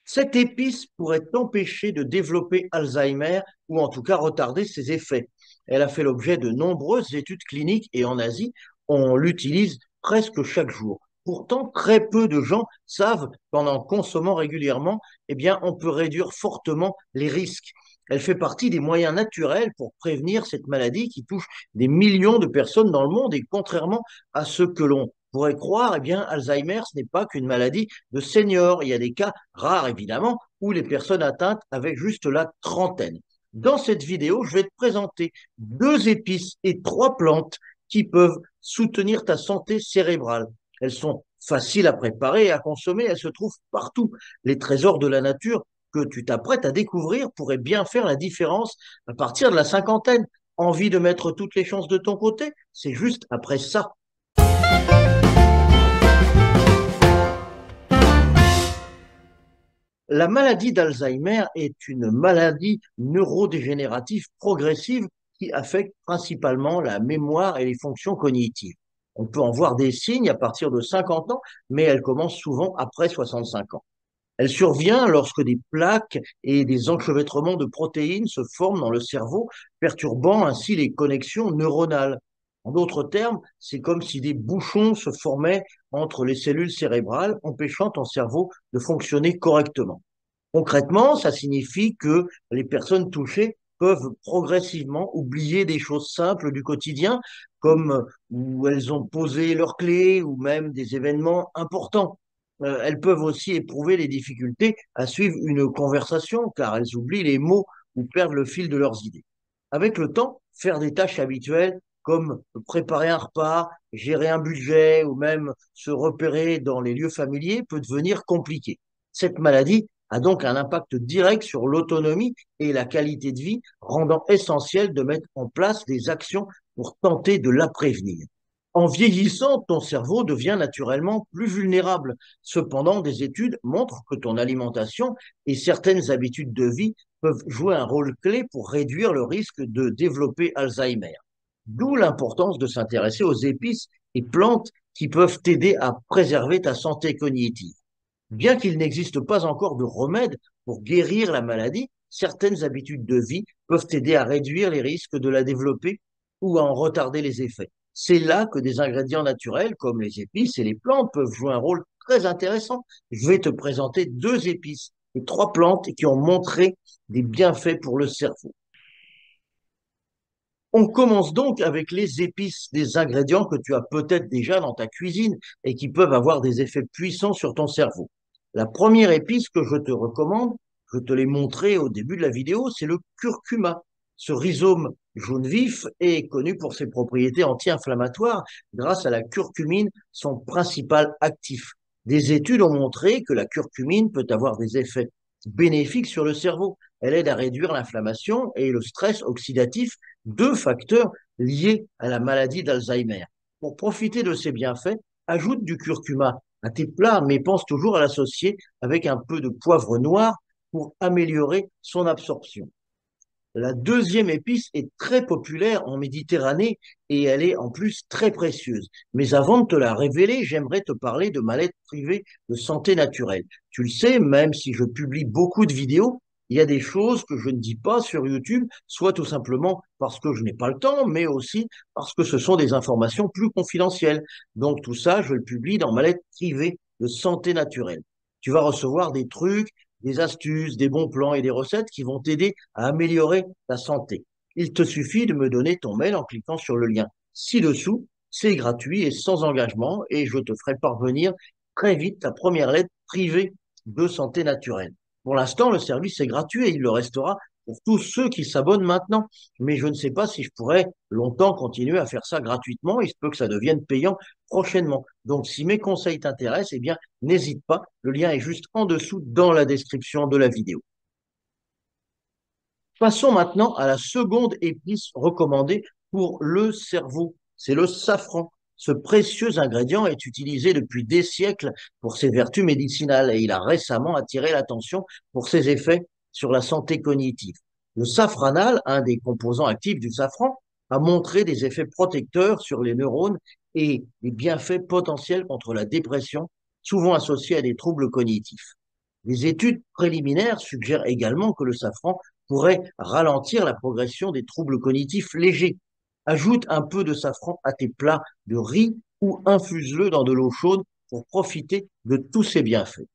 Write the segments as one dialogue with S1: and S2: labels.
S1: Cette épice pourrait empêcher de développer Alzheimer ou en tout cas retarder ses effets. Elle a fait l'objet de nombreuses études cliniques et en Asie, on l'utilise presque chaque jour. Pourtant, très peu de gens savent qu'en en consommant régulièrement, eh bien, on peut réduire fortement les risques. Elle fait partie des moyens naturels pour prévenir cette maladie qui touche des millions de personnes dans le monde et contrairement à ce que l'on pourrait croire, eh bien, Alzheimer, ce n'est pas qu'une maladie de seniors. Il y a des cas rares, évidemment, où les personnes atteintes avec juste la trentaine. Dans cette vidéo, je vais te présenter deux épices et trois plantes qui peuvent soutenir ta santé cérébrale. Elles sont faciles à préparer et à consommer, elles se trouvent partout. Les trésors de la nature que tu t'apprêtes à découvrir pourraient bien faire la différence à partir de la cinquantaine. Envie de mettre toutes les chances de ton côté? C'est juste après ça. La maladie d'Alzheimer est une maladie neurodégénérative progressive qui affecte principalement la mémoire et les fonctions cognitives. On peut en voir des signes à partir de 50 ans, mais elle commence souvent après 65 ans. Elle survient lorsque des plaques et des enchevêtrements de protéines se forment dans le cerveau, perturbant ainsi les connexions neuronales. En d'autres termes, c'est comme si des bouchons se formaient entre les cellules cérébrales, empêchant ton cerveau de fonctionner correctement. Concrètement, ça signifie que les personnes touchées peuvent progressivement oublier des choses simples du quotidien, comme où elles ont posé leurs clés ou même des événements importants. Elles peuvent aussi éprouver les difficultés à suivre une conversation car elles oublient les mots ou perdent le fil de leurs idées. Avec le temps, faire des tâches habituelles comme préparer un repas, gérer un budget ou même se repérer dans les lieux familiers peut devenir compliqué. Cette maladie a donc un impact direct sur l'autonomie et la qualité de vie, rendant essentiel de mettre en place des actions pour tenter de la prévenir. En vieillissant, ton cerveau devient naturellement plus vulnérable. Cependant, des études montrent que ton alimentation et certaines habitudes de vie peuvent jouer un rôle clé pour réduire le risque de développer Alzheimer. D'où l'importance de s'intéresser aux épices et plantes qui peuvent t'aider à préserver ta santé cognitive. Bien qu'il n'existe pas encore de remède pour guérir la maladie, certaines habitudes de vie peuvent aider à réduire les risques de la développer ou à en retarder les effets. C'est là que des ingrédients naturels comme les épices et les plantes peuvent jouer un rôle très intéressant. Je vais te présenter deux épices et trois plantes qui ont montré des bienfaits pour le cerveau. On commence donc avec les épices, des ingrédients que tu as peut-être déjà dans ta cuisine et qui peuvent avoir des effets puissants sur ton cerveau. La première épice que je te recommande, je te l'ai montré au début de la vidéo, c'est le curcuma. Ce rhizome jaune vif est connu pour ses propriétés anti-inflammatoires grâce à la curcumine, son principal actif. Des études ont montré que la curcumine peut avoir des effets bénéfiques sur le cerveau. Elle aide à réduire l'inflammation et le stress oxydatif, deux facteurs liés à la maladie d'Alzheimer. Pour profiter de ces bienfaits, ajoute du curcuma à tes plats, mais pense toujours à l'associer avec un peu de poivre noir pour améliorer son absorption. La deuxième épice est très populaire en Méditerranée et elle est en plus très précieuse. Mais avant de te la révéler, j'aimerais te parler de ma lettre privée de santé naturelle. Tu le sais, même si je publie beaucoup de vidéos, il y a des choses que je ne dis pas sur YouTube, soit tout simplement parce que je n'ai pas le temps, mais aussi parce que ce sont des informations plus confidentielles. Donc tout ça, je le publie dans ma lettre privée de santé naturelle. Tu vas recevoir des trucs, des astuces, des bons plans et des recettes qui vont t'aider à améliorer ta santé. Il te suffit de me donner ton mail en cliquant sur le lien ci-dessous. C'est gratuit et sans engagement et je te ferai parvenir très vite ta première lettre privée de santé naturelle. Pour l'instant, le service est gratuit et il le restera pour tous ceux qui s'abonnent maintenant. Mais je ne sais pas si je pourrais longtemps continuer à faire ça gratuitement. Il se peut que ça devienne payant prochainement. Donc, si mes conseils t'intéressent, eh bien, n'hésite pas. Le lien est juste en dessous dans la description de la vidéo. Passons maintenant à la seconde épice recommandée pour le cerveau. C'est le safran. Ce précieux ingrédient est utilisé depuis des siècles pour ses vertus médicinales et il a récemment attiré l'attention pour ses effets sur la santé cognitive. Le safranal, un des composants actifs du safran, a montré des effets protecteurs sur les neurones et des bienfaits potentiels contre la dépression, souvent associés à des troubles cognitifs. Les études préliminaires suggèrent également que le safran pourrait ralentir la progression des troubles cognitifs légers. Ajoute un peu de safran à tes plats de riz ou infuse-le dans de l'eau chaude pour profiter de tous ses bienfaits.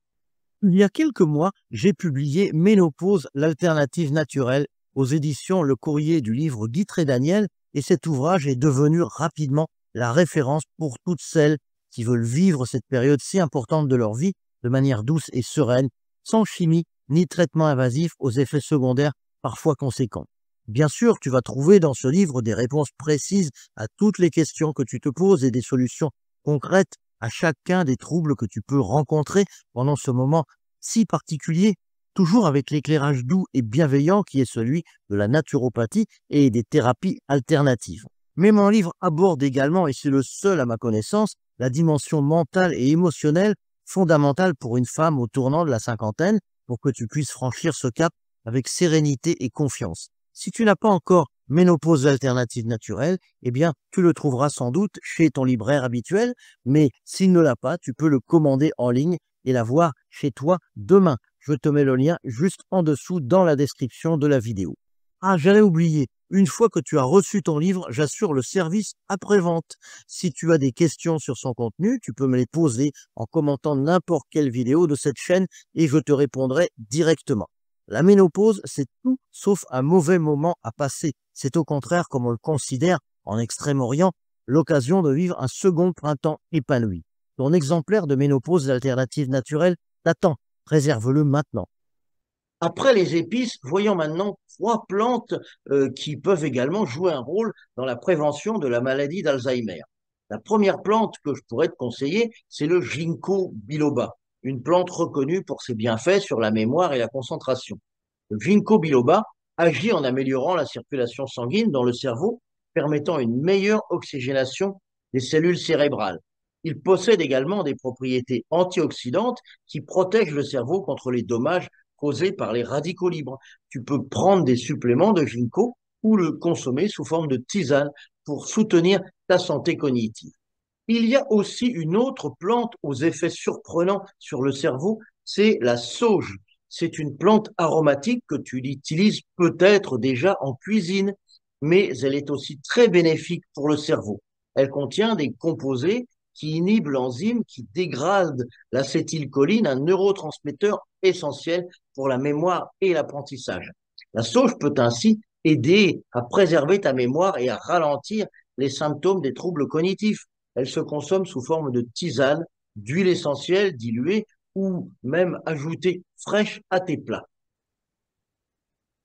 S2: Il y a quelques mois, j'ai publié Ménopause, l'alternative naturelle aux éditions Le Courrier du livre Guy Daniel, et cet ouvrage est devenu rapidement la référence pour toutes celles qui veulent vivre cette période si importante de leur vie de manière douce et sereine, sans chimie ni traitement invasif aux effets secondaires parfois conséquents. Bien sûr, tu vas trouver dans ce livre des réponses précises à toutes les questions que tu te poses et des solutions concrètes à chacun des troubles que tu peux rencontrer pendant ce moment si particulier, toujours avec l'éclairage doux et bienveillant qui est celui de la naturopathie et des thérapies alternatives. Mais mon livre aborde également, et c'est le seul à ma connaissance, la dimension mentale et émotionnelle fondamentale pour une femme au tournant de la cinquantaine pour que tu puisses franchir ce cap avec sérénité et confiance. Si tu n'as pas encore Ménopause alternative naturelle, eh bien, tu le trouveras sans doute chez ton libraire habituel, mais s'il ne l'a pas, tu peux le commander en ligne et l'avoir chez toi demain. Je te mets le lien juste en dessous dans la description de la vidéo. Ah, j'allais oublier, une fois que tu as reçu ton livre, j'assure le service après-vente. Si tu as des questions sur son contenu, tu peux me les poser en commentant n'importe quelle vidéo de cette chaîne et je te répondrai directement. La ménopause, c'est tout sauf un mauvais moment à passer. C'est au contraire, comme on le considère en Extrême-Orient, l'occasion de vivre un second printemps épanoui. Ton exemplaire de ménopause alternative naturelle t'attend. Réserve-le maintenant.
S1: Après les épices, voyons maintenant trois plantes qui peuvent également jouer un rôle dans la prévention de la maladie d'Alzheimer. La première plante que je pourrais te conseiller, c'est le ginkgo biloba, une plante reconnue pour ses bienfaits sur la mémoire et la concentration. Le ginkgo biloba agit en améliorant la circulation sanguine dans le cerveau, permettant une meilleure oxygénation des cellules cérébrales. Il possède également des propriétés antioxydantes qui protègent le cerveau contre les dommages causés par les radicaux libres. Tu peux prendre des suppléments de ginkgo ou le consommer sous forme de tisane pour soutenir ta santé cognitive. Il y a aussi une autre plante aux effets surprenants sur le cerveau, c'est la sauge. C'est une plante aromatique que tu utilises peut-être déjà en cuisine, mais elle est aussi très bénéfique pour le cerveau. Elle contient des composés qui inhibent l'enzyme qui dégrade l'acétylcholine, un neurotransmetteur essentiel pour la mémoire et l'apprentissage. La sauge peut ainsi aider à préserver ta mémoire et à ralentir les symptômes des troubles cognitifs. Elle se consomme sous forme de tisane, d'huile essentielle diluée ou même ajoutée fraîche à tes plats.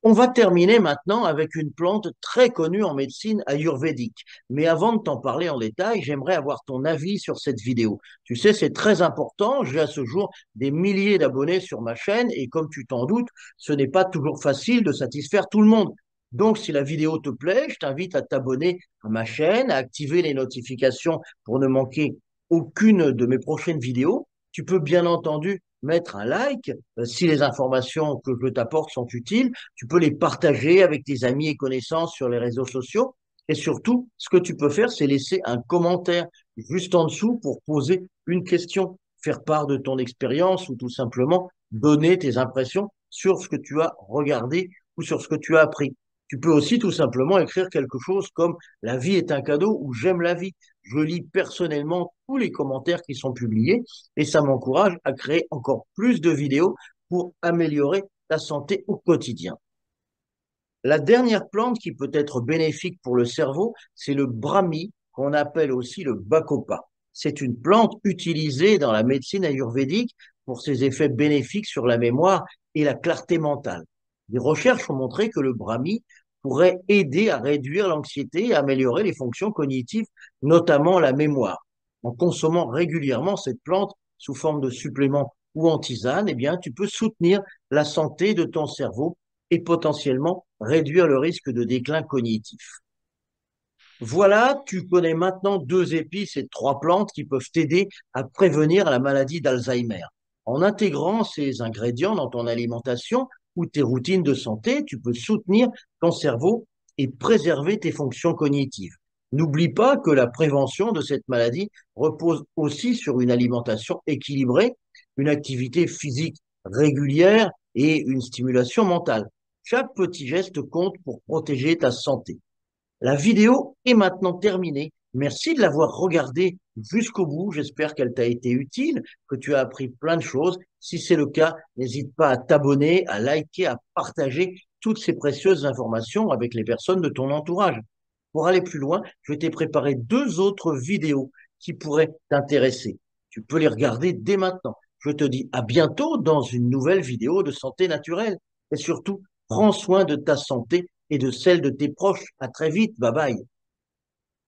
S1: On va terminer maintenant avec une plante très connue en médecine ayurvédique. Mais avant de t'en parler en détail, j'aimerais avoir ton avis sur cette vidéo. Tu sais, c'est très important. J'ai à ce jour des milliers d'abonnés sur ma chaîne et comme tu t'en doutes, ce n'est pas toujours facile de satisfaire tout le monde. Donc, si la vidéo te plaît, je t'invite à t'abonner à ma chaîne, à activer les notifications pour ne manquer aucune de mes prochaines vidéos. Tu peux bien entendu mettre un like si les informations que je t'apporte sont utiles. Tu peux les partager avec tes amis et connaissances sur les réseaux sociaux. Et surtout, ce que tu peux faire, c'est laisser un commentaire juste en dessous pour poser une question, faire part de ton expérience ou tout simplement donner tes impressions sur ce que tu as regardé ou sur ce que tu as appris. Tu peux aussi tout simplement écrire quelque chose comme «La vie est un cadeau» ou «J'aime la vie». Je lis personnellement tous les commentaires qui sont publiés et ça m'encourage à créer encore plus de vidéos pour améliorer ta santé au quotidien. La dernière plante qui peut être bénéfique pour le cerveau, c'est le brahmi, qu'on appelle aussi le bacopa. C'est une plante utilisée dans la médecine ayurvédique pour ses effets bénéfiques sur la mémoire et la clarté mentale. Des recherches ont montré que le brahmi pourrait aider à réduire l'anxiété et à améliorer les fonctions cognitives, notamment la mémoire. En consommant régulièrement cette plante sous forme de supplément ou en tisane, eh bien, tu peux soutenir la santé de ton cerveau et potentiellement réduire le risque de déclin cognitif. Voilà, tu connais maintenant deux épices et trois plantes qui peuvent t'aider à prévenir la maladie d'Alzheimer. En intégrant ces ingrédients dans ton alimentation ou tes routines de santé, tu peux soutenir ton cerveau et préserver tes fonctions cognitives. N'oublie pas que la prévention de cette maladie repose aussi sur une alimentation équilibrée, une activité physique régulière et une stimulation mentale. Chaque petit geste compte pour protéger ta santé. La vidéo est maintenant terminée. Merci de l'avoir regardée jusqu'au bout. J'espère qu'elle t'a été utile, que tu as appris plein de choses. Si c'est le cas, n'hésite pas à t'abonner, à liker, à partager toutes ces précieuses informations avec les personnes de ton entourage. Pour aller plus loin, je t'ai préparé deux autres vidéos qui pourraient t'intéresser. Tu peux les regarder dès maintenant. Je te dis à bientôt dans une nouvelle vidéo de santé naturelle. Et surtout, prends soin de ta santé et de celle de tes proches. À très vite. Bye bye.